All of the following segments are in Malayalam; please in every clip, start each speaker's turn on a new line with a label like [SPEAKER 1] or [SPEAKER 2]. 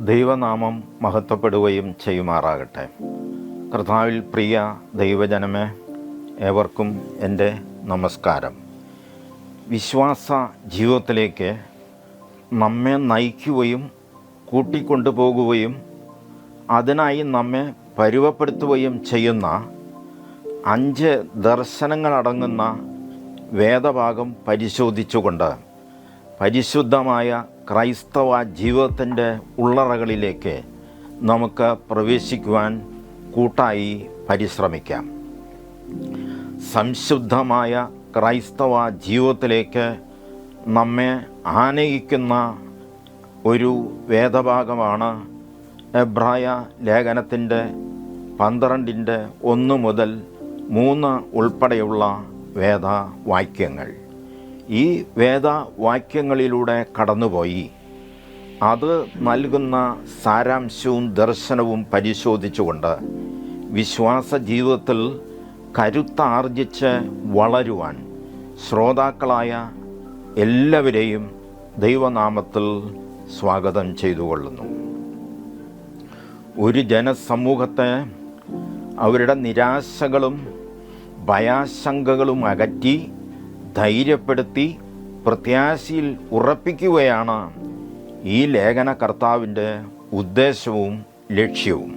[SPEAKER 1] ദൈവനാമം മഹത്വപ്പെടുകയും ചെയ്യുമാറാകട്ടെ. കർത്താവിൽ പ്രിയ ദൈവജനമേ, ഏവർക്കും എൻ്റെ നമസ്കാരം. വിശ്വാസ ജീവിതത്തിലേക്ക് നമ്മെ നയിക്കുകയും കൂട്ടിക്കൊണ്ടുപോകുകയും അതിനായി നമ്മെ പരുവപ്പെടുത്തുകയും ചെയ്യുന്ന 5 ദർശനങ്ങളടങ്ങുന്ന വേദഭാഗം പരിശോധിച്ചുകൊണ്ട് പരിശുദ്ധമായ ക്രൈസ്തവ ജീവിതത്തിൻ്റെ ഉള്ളറകളിലേക്ക് നമുക്ക് പ്രവേശിക്കുവാൻ കൂട്ടായി പരിശ്രമിക്കാം. സംശുദ്ധമായ ക്രൈസ്തവ ജീവിതത്തിലേക്ക് നമ്മെ ആനയിക്കുന്ന ഒരു വേദഭാഗമാണ് എബ്രായ ലേഖനത്തിൻ്റെ 12:1 മുതൽ 3 ഉൾപ്പെടെയുള്ള വേദവാക്യങ്ങൾ. ഈ വേദവാക്യങ്ങളിലൂടെ കടന്നുപോയി അത് നൽകുന്ന സാരാംശവും ദർശനവും പരിശോധിച്ചുകൊണ്ട് വിശ്വാസ ജീവിതത്തിൽ കരുത്താർജിച്ച് വളരുവാൻ ശ്രോതാക്കളായ എല്ലാവരെയും ദൈവനാമത്തിൽ സ്വാഗതം ചെയ്തുകൊള്ളുന്നു. ഒരു ജനസമൂഹത്തെ അവരുടെ നിരാശകളും ഭയാശങ്കകളും അകറ്റി ധൈര്യപ്പെടുത്തി പ്രത്യാശയിൽ ഉറപ്പിക്കുകയാണ് ഈ ലേഖനകർത്താവിൻ്റെ ഉദ്ദേശവും ലക്ഷ്യവും.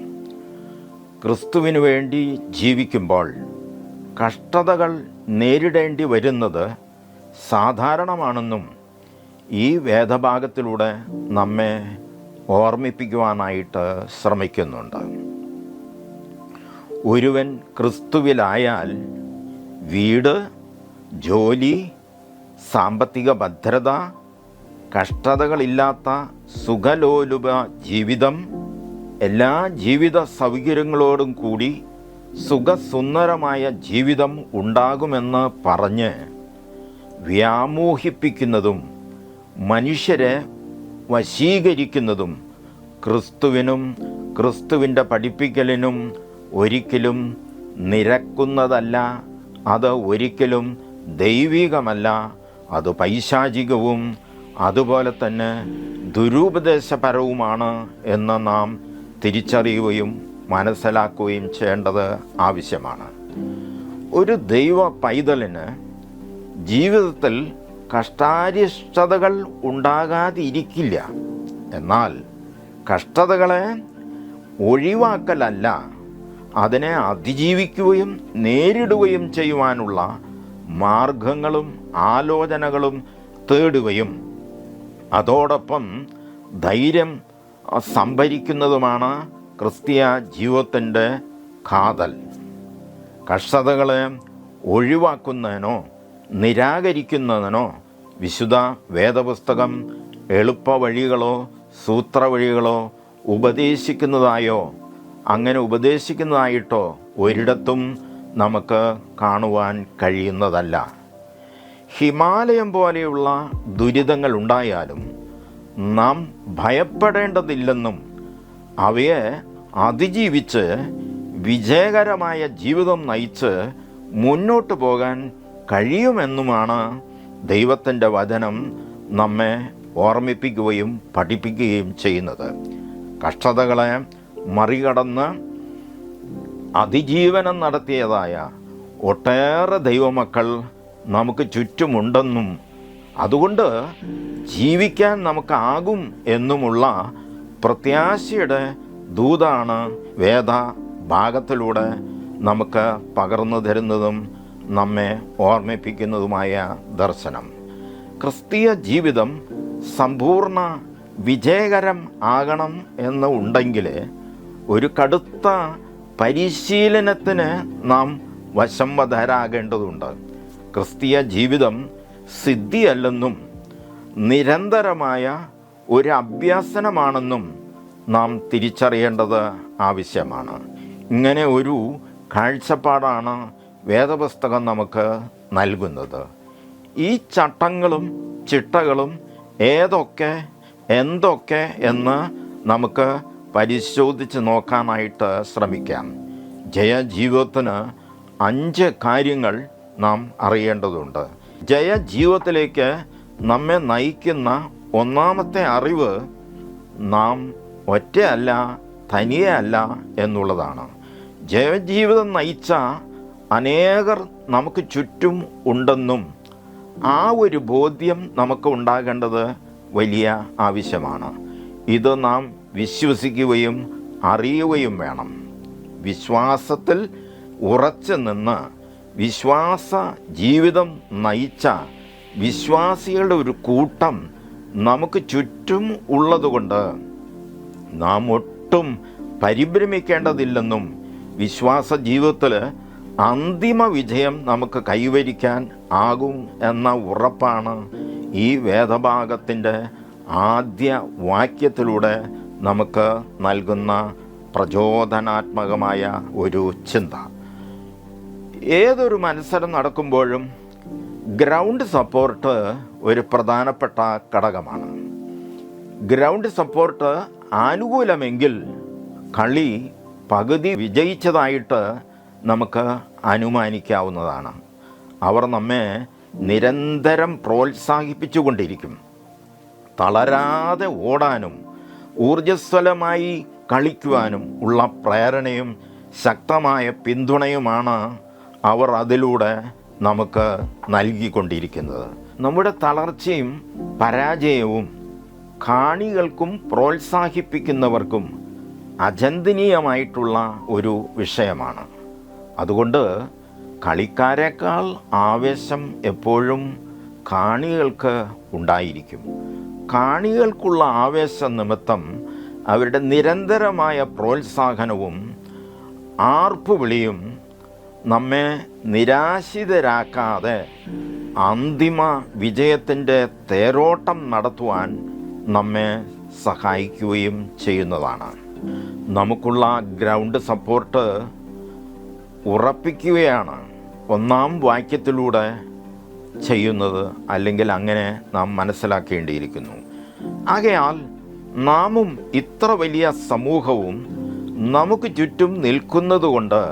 [SPEAKER 1] ക്രിസ്തുവിനു വേണ്ടി ജീവിക്കുമ്പോൾ കഷ്ടതകൾ നേരിടേണ്ടി വരുന്നത് സാധാരണമാണെന്നും ഈ വേദഭാഗത്തിലൂടെ നമ്മെ ഓർമ്മിപ്പിക്കുവാനായിട്ട് ശ്രമിക്കുന്നുണ്ട്. ഒരുവൻ ക്രിസ്തുവിലായാൽ വീട്, ജോലി, സാമ്പത്തിക ഭദ്രത, കഷ്ടതകളില്ലാത്ത സുഖലോലുപ ജീവിതം, എല്ലാ ജീവിത സൗകര്യങ്ങളോടും കൂടി സുഖസുന്ദരമായ ജീവിതം ഉണ്ടാകുമെന്ന് പറഞ്ഞ് വ്യാമോഹിപ്പിക്കുന്നതും മനുഷ്യരെ വശീകരിക്കുന്നതും ക്രിസ്തുവിനും ക്രിസ്തുവിൻ്റെ പഠിപ്പിക്കലിനും ഒരിക്കലും നിരക്കുന്നതല്ല. അത് ഒരിക്കലും ദൈവികമല്ല, അത് പൈശാചികവും അതുപോലെ തന്നെ ദുരുപദേശപരവുമാണ് എന്ന് നാം തിരിച്ചറിയുകയും മനസ്സിലാക്കുകയും ചെയ്യേണ്ടത് ആവശ്യമാണ്. ഒരു ദൈവ പൈതലിന് ജീവിതത്തിൽ കഷ്ടാരിഷ്ടതകൾ ഉണ്ടാകാതിരിക്കില്ല. എന്നാൽ കഷ്ടതകളെ ഒഴിവാക്കലല്ല, അതിനെ അതിജീവിക്കുകയും നേരിടുകയും ചെയ്യുവാനുള്ള മാർഗങ്ങളും ആലോചനകളും തേടുകയും അതോടൊപ്പം ധൈര്യം സംഭരിക്കുന്നതുമാണ് ക്രിസ്തീയ ജീവിതത്തിൻ്റെ കാതൽ. കഷ്ടതകളെ ഒഴിവാക്കുന്നതിനോ നിരാകരിക്കുന്നതിനോ വിശുദ്ധ വേദപുസ്തകം എളുപ്പവഴികളോ സൂത്രവഴികളോ ഉപദേശിക്കുന്നതായോ അങ്ങനെ ഉപദേശിക്കുന്നതായിട്ടോ ഒരിടത്തും നമുക്ക് കാണുവാൻ കഴിയുന്നതല്ല. ഹിമാലയം പോലെയുള്ള ദുരിതങ്ങൾ ഉണ്ടായാലും നാം ഭയപ്പെടേണ്ടതില്ലെന്നും അവയെ അതിജീവിച്ച് വിജയകരമായ ജീവിതം നയിച്ച് മുന്നോട്ട് പോകാൻ കഴിയുമെന്നുമാണ് ദൈവത്തിൻ്റെ വചനം നമ്മെ ഓർമ്മിപ്പിക്കുകയും പഠിപ്പിക്കുകയും ചെയ്യുന്നത്. കഷ്ടതകളെ മറികടന്ന് അതിജീവനം നടത്തിയതായ ഒട്ടേറെ ദൈവമക്കൾ നമുക്ക് ചുറ്റുമുണ്ടെന്നും അതുകൊണ്ട് ജീവിക്കാൻ നമുക്കാകും എന്നുമുള്ള പ്രത്യാശയുടെ ദൂതാണ് വേദ ഭാഗത്തിലൂടെ നമുക്ക് പകർന്നു തരുന്നതും നമ്മെ ഓർമ്മിപ്പിക്കുന്നതുമായ ദർശനം. ക്രിസ്തീയ ജീവിതം സമ്പൂർണ്ണ വിജയകരം ആകണം എന്ന് ഉണ്ടെങ്കിൽ ഒരു കടുത്ത പരിശീലനത്തിന് നാം വശംവദരാകേണ്ടതുണ്ട്. ക്രിസ്തീയ ജീവിതം സിദ്ധിയല്ലെന്നും നിരന്തരമായ ഒരു അഭ്യാസനമാണെന്നും നാം തിരിച്ചറിയേണ്ടത് ആവശ്യമാണ്. ഇങ്ങനെ ഒരു കാഴ്ചപ്പാടാണ് വേദപുസ്തകം നമുക്ക് നൽകുന്നത്. ഈ ചട്ടങ്ങളും ചിട്ടകളും ഏതൊക്കെ എന്തൊക്കെ എന്ന് നമുക്ക് പരിശോധിച്ച് നോക്കാനായിട്ട് ശ്രമിക്കാം. ജയജീവിതത്തിന് 5 കാര്യങ്ങൾ നാം അറിയേണ്ടതുണ്ട്. ജയജീവിതത്തിലേക്ക് നമ്മെ നയിക്കുന്ന ഒന്നാമത്തെ അറിവ് നാം ഒറ്റയല്ല, തനിയെയല്ല എന്നുള്ളതാണ്. ജയജീവിതം നയിച്ച അനേകർ നമുക്ക് ചുറ്റും ഉണ്ടെന്നും ആ ഒരു ബോധ്യം നമുക്ക് ഉണ്ടാകേണ്ടത് വലിയ ആവശ്യമാണ്. ഇത് നാം വിശ്വസിക്കുകയും അറിയുകയും വേണം. വിശ്വാസത്തിൽ ഉറച്ചു നിന്ന് വിശ്വാസ ജീവിതം നയിച്ച വിശ്വാസികളുടെ ഒരു കൂട്ടം നമുക്ക് ചുറ്റും ഉള്ളതുകൊണ്ട് നാം ഒട്ടും പരിഭ്രമിക്കേണ്ടതില്ലെന്നും വിശ്വാസ ജീവിതത്തിൽ അന്തിമ വിജയം നമുക്ക് കൈവരിക്കാൻ ആകും എന്ന ഉറപ്പാണ് ഈ വേദഭാഗത്തിൻ്റെ ആദ്യ വാക്യത്തിലൂടെ നമുക്ക് നൽകുന്ന പ്രചോദനാത്മകമായ ഒരു ചിന്ത. ഏതൊരു മത്സരം നടക്കുമ്പോഴും ഗ്രൗണ്ട് സപ്പോർട്ട് ഒരു പ്രധാനപ്പെട്ട ഘടകമാണ്. ഗ്രൗണ്ട് സപ്പോർട്ട് അനുകൂലമെങ്കിൽ കളി പകുതി വിജയിച്ചതായിട്ട് നമുക്ക് അനുമാനിക്കാവുന്നതാണ്. അവർ നമ്മെ നിരന്തരം പ്രോത്സാഹിപ്പിച്ചുകൊണ്ടിരിക്കും. തളരാതെ ഓടാനും ഊർജ്ജസ്വലമായി കളിക്കുവാനും ഉള്ള പ്രേരണയും ശക്തമായ പിന്തുണയുമാണ് അവർ അതിലൂടെ നമുക്ക് നൽകിക്കൊണ്ടിരിക്കുന്നത്. നമ്മുടെ തളർച്ചയും പരാജയവും കാണികൾക്കും പ്രോത്സാഹിപ്പിക്കുന്നവർക്കും അചിന്തനീയമായിട്ടുള്ള ഒരു വിഷയമാണ്. അതുകൊണ്ട് കളിക്കാരേക്കാൾ ആവേശം എപ്പോഴും കാണികൾക്ക് ഉണ്ടായിരിക്കും. കാണികൾക്കുള്ള ആവേശ നിമിത്തം അവരുടെ നിരന്തരമായ പ്രോത്സാഹനവും ആർപ്പുവിളിയും നമ്മെ നിരാശിതരാക്കാതെ അന്തിമ വിജയത്തിൻ്റെ തേരോട്ടം നടത്തുവാൻ നമ്മെ സഹായിക്കുകയും ചെയ്യുന്നതാണ്. നമുക്കുള്ള ഗ്രൗണ്ട് സപ്പോർട്ട് ഉറപ്പിക്കുകയാണ് ഒന്നാം വാക്യത്തിലൂടെ ചെയ്യുന്നത്, അല്ലെങ്കിൽ അങ്ങനെ നാം മനസ്സിലാക്കേണ്ടിയിരിക്കുന്നു. ആകയാൽ നാമും ഇത്ര വലിയ സമൂഹവും നമുക്ക് ചുറ്റും നിൽക്കുന്നതുകൊണ്ട്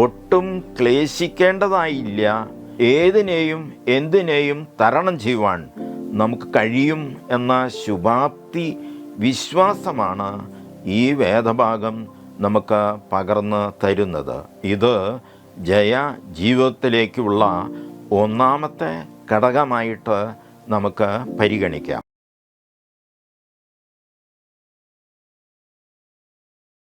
[SPEAKER 1] ഒട്ടും ക്ലേശിക്കേണ്ടതായില്ല. ഏതിനെയും എന്തിനേയും തരണം ചെയ്യുവാൻ നമുക്ക് കഴിയും എന്ന ശുഭാപ്തി വിശ്വാസമാണ് ഈ വേദഭാഗം നമുക്ക് പകർന്ന് തരുന്നത്. ഇത് ജയ ജീവിതത്തിലേക്കുള്ള ഒന്നാമത്തെ ഘടകമായിട്ട് നമുക്ക് പരിഗണിക്കാം.